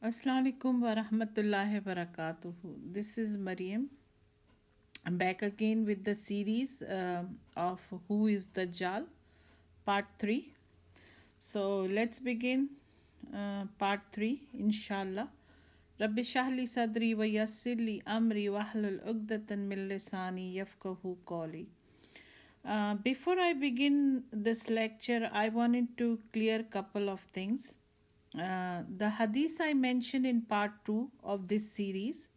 Assalamu alaikum wa rahmatullahi wa barakatuhu. This is Mariam. I'm back again with the series of Who is Dajjal, part 3. So let's begin part 3, inshallah. Rabbi shahli sadri wa yassirli amri wahlul uqdatan min lisani yafqahu qawli. Before I begin this lecture, I wanted to clear a couple of things. The hadith I mentioned in part 2 of this series,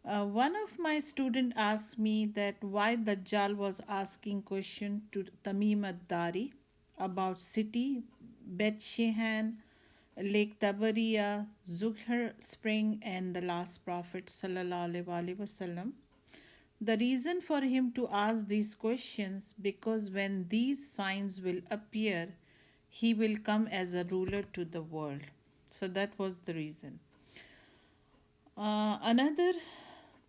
one of my student asked me that why Dajjal was asking question to Tamim ad-Dari about city, Bet Shehan, Lake Tabariya, Zuhar Spring, and the last Prophet sallallahu alaihi wasallam. The reason for him to ask these questions because when these signs will appear, he will come as a ruler to the world. So that was the reason. Another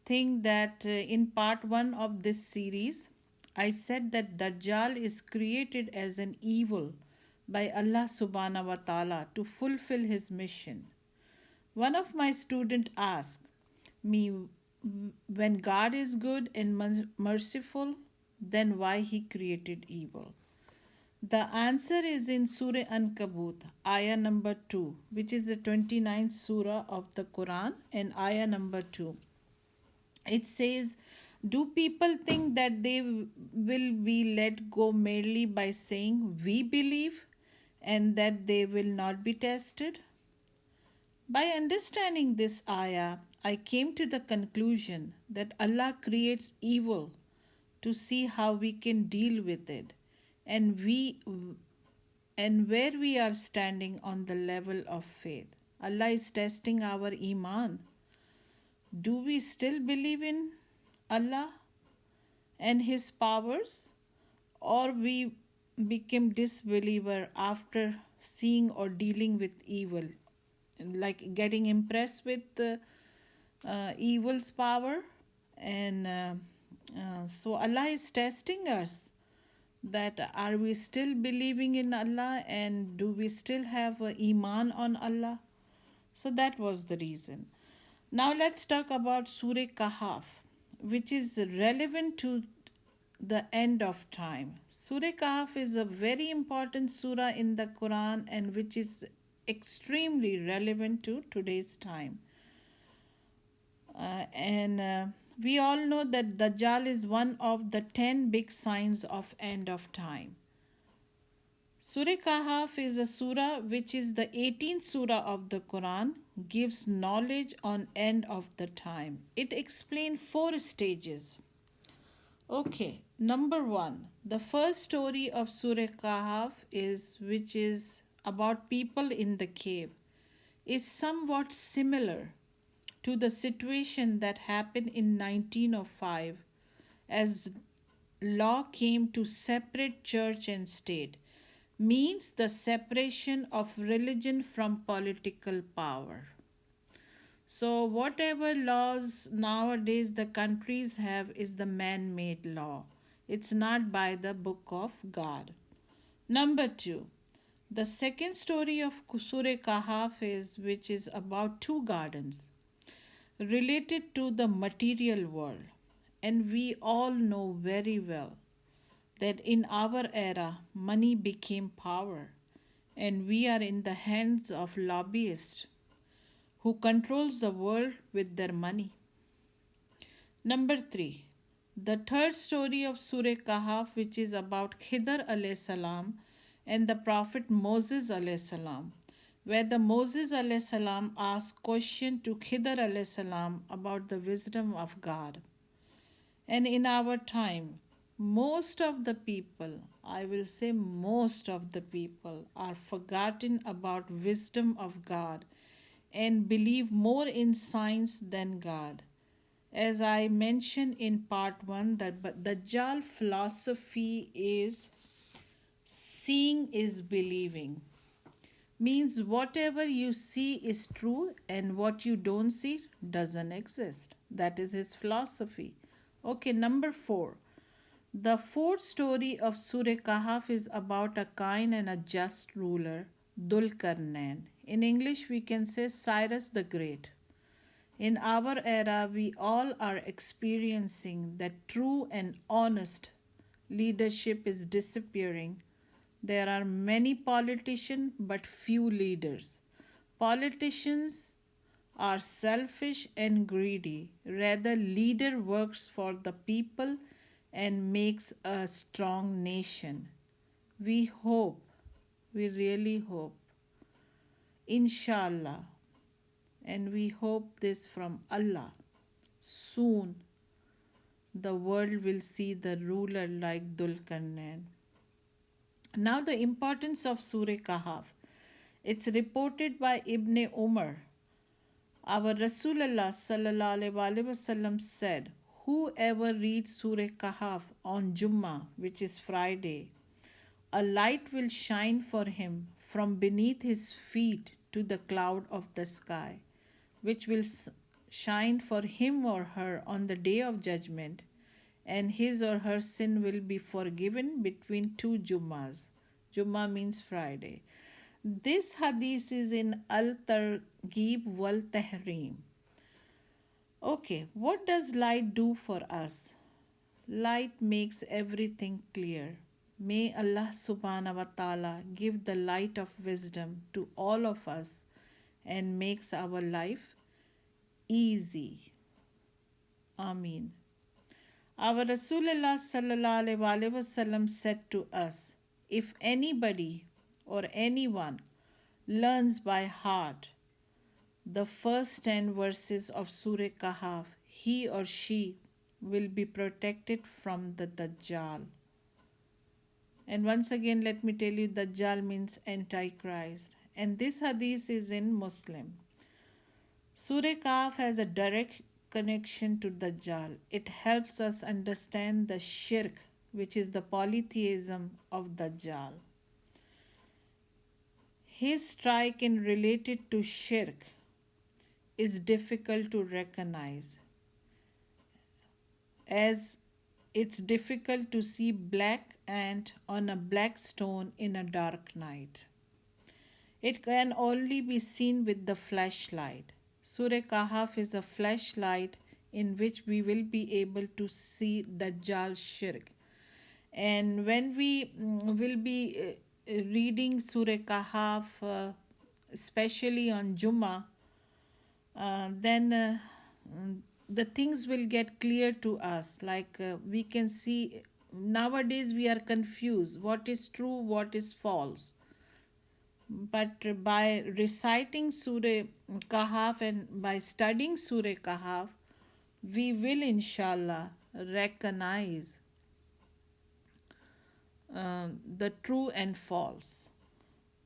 thing that in part 1 of this series, I said that Dajjal is created as an evil by Allah subhanahu wa ta'ala to fulfill his mission. One of my students asked me, when God is good and merciful, then why he created evil? The answer is in Surah Ankabut, ayah number 2, which is the 29th surah of the Quran, and ayah number 2. It says, do people think that they will be let go merely by saying, we believe, and that they will not be tested? By understanding this ayah, I came to the conclusion that Allah creates evil to see how we can deal with it, and where we are standing on the level of faith. Allah is testing our iman. Do we still believe in Allah and his powers, or we became disbeliever after seeing or dealing with evil, like getting impressed with the evil's power? And so Allah is testing us, that are we still believing in Allah and do we still have iman on Allah? So that was the reason. Now let's talk about Surah Kahf, which is relevant to the end of time. Surah Kahf is a very important surah in the Quran and which is extremely relevant to today's time. And we all know that Dajjal is one of the 10 big signs of end of time. Surah Kahf is a surah which is the 18th surah of the Quran, gives knowledge on end of the time. It explains 4 stages. Okay, number 1, the first story of Surah Kahf is which is about people in the cave, is somewhat similar to the situation that happened in 1905 as law came to separate church and state, means the separation of religion from political power. So whatever laws nowadays the countries have is the man-made law. It's not by the book of God. Number 2, the second story of Surah Kahf is which is about 2 gardens related to the material world. And we all know very well that in our era, money became power, and we are in the hands of lobbyists who controls the world with their money. Number 3, the third story of Surah Kahf, which is about Khidr alayhi salam and the Prophet Moses alayhi salam, where the Moses alayhi salam asked question to Khidr alayhi salam about the wisdom of God. And in our time, most of the people, I will say most of the people, are forgotten about wisdom of God and believe more in science than God. As I mentioned in part 1, that Dajjal philosophy is seeing is believing. Means whatever you see is true and what you don't see doesn't exist. That is his philosophy. Okay, number 4. The fourth story of Surah Kahf is about a kind and a just ruler, Dul Karnain. In English, we can say Cyrus the Great. In our era, we all are experiencing that true and honest leadership is disappearing. There are many politicians but few leaders. Politicians are selfish and greedy. Rather, leader works for the people and makes a strong nation. We hope, we really hope, inshallah, and we hope this from Allah. Soon the world will see the ruler like Dulkarnain. Now, the importance of Surah Kahf. It's reported by Ibn Umar. Our Rasulullah sallallahu alaihi wasallam said, "Whoever reads Surah Kahf on Jummah, which is Friday, a light will shine for him from beneath his feet to the cloud of the sky, which will shine for him or her on the day of judgment, and his or her sin will be forgiven between two Jummahs." Jummah means Friday. This hadith is in Al Targhib wal Tahrim. Okay, what does light do for us? Light makes everything clear. May Allah subhanahu wa ta'ala give the light of wisdom to all of us and makes our life easy. Ameen. Our Rasulullah sallallahu alaihi wasallam said to us, if anybody or anyone learns by heart the first 10 verses of Surah Kahf, he or she will be protected from the Dajjal. And once again, let me tell you, Dajjal means Antichrist. And this hadith is in Muslim. Surah Kahf has a direct connection to Dajjal. It helps us understand the shirk, which is the polytheism of Dajjal. His strike in related to shirk is difficult to recognize, as it's difficult to see black ant on a black stone in a dark night. It can only be seen with the flashlight. Surah Kahf is a flashlight in which we will be able to see Dajjal shirk. And when we will be reading Surah Kahf, especially on Jummah, then the things will get clear to us. Like we can see, nowadays we are confused what is true, what is false. But by reciting Surah Kahf and by studying Surah Kahf, we will inshallah recognize the true and false.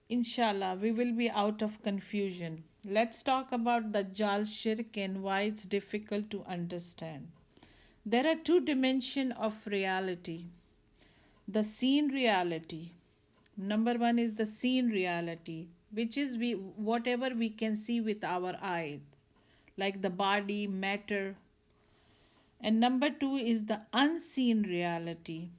Inshallah, we will be out of confusion. Let's talk about Dajjal shirk and why it's difficult to understand. There are two dimensions of reality. The seen reality. Number one is the seen reality, which is whatever we can see with our eyes, like the body, matter. And number two is the unseen reality.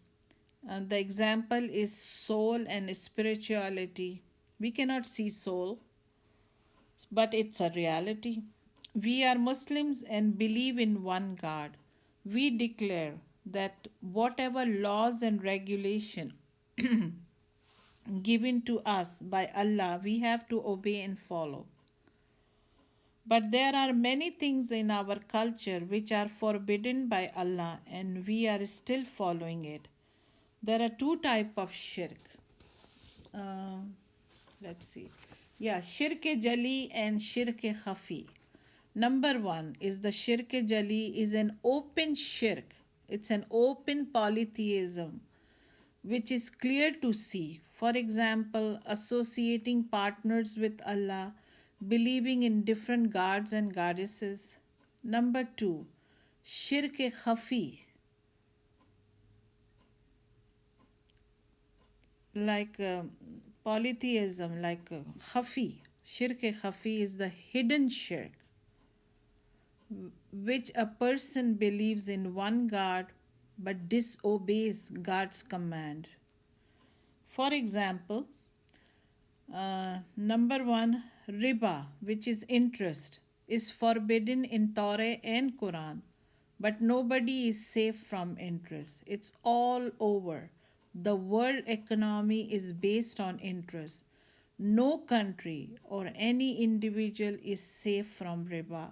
The example is soul and spirituality. We cannot see soul, but it's a reality. We are Muslims and believe in one God. We declare that whatever laws and regulation given to us by Allah, we have to obey and follow. But there are many things in our culture which are forbidden by Allah and we are still following it. There are two types of shirk. Let's see. Yeah, shirk jali and shirk khafi. Number one is the shirk jali is an open shirk. It's an open polytheism which is clear to see. For example, associating partners with Allah, believing in different gods and goddesses. Number two, shirk khafi, like polytheism, like khafi. Shirk khafi is the hidden shirk, which a person believes in one God but disobeys God's command. For example, number one, riba, which is interest, is forbidden in Torah and Quran, but nobody is safe from interest. It's all over. The world economy is based on interest. No country or any individual is safe from riba.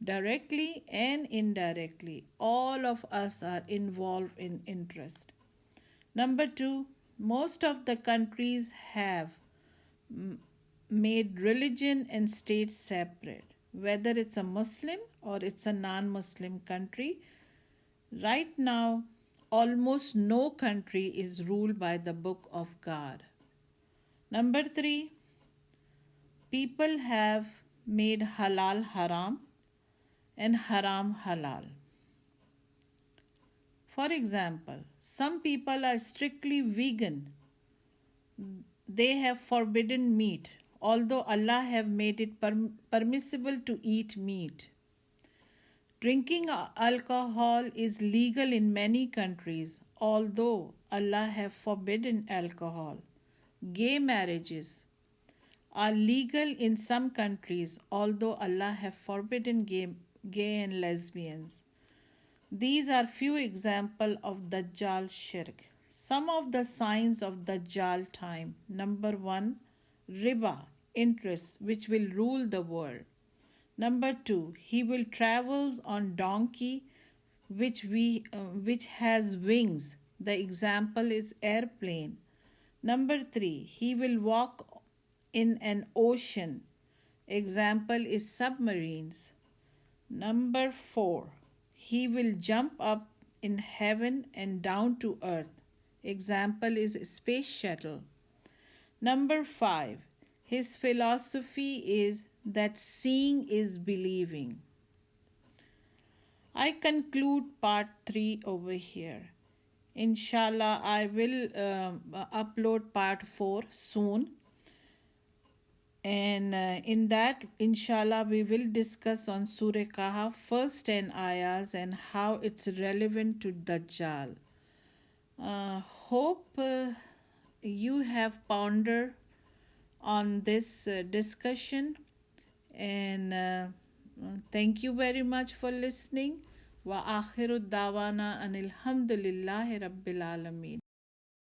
Directly and indirectly, all of us are involved in interest. Number two, most of the countries have made religion and state separate, whether it's a Muslim or it's a non Muslim country. Right now, almost no country is ruled by the book of God. Number three, people have made halal haram and haram halal. For example, some people are strictly vegan. They have forbidden meat, although Allah have made it permissible to eat meat. Drinking alcohol is legal in many countries, although Allah have forbidden alcohol. Gay marriages are legal in some countries, although Allah have forbidden gay and lesbians. These are few examples of Dajjal shirk. Some of the signs of Dajjal time. Number 1, riba, interest, which will rule the world. Number 2, he will travels on donkey which has wings. The example is airplane. Number 3, he will walk in an ocean. Example is submarines. Number 4, he will jump up in heaven and down to earth. Example is space shuttle. Number 5, his philosophy is that seeing is believing. I conclude part 3 over here. Inshallah, I will upload part 4 soon. And in that, inshallah, we will discuss on Surah Kahf, first 10 ayahs, and how it's relevant to Dajjal. Hope you have pondered on this discussion, and thank you very much for listening. Wa akhiru dawana anil hamdulillahi rabbil alameen.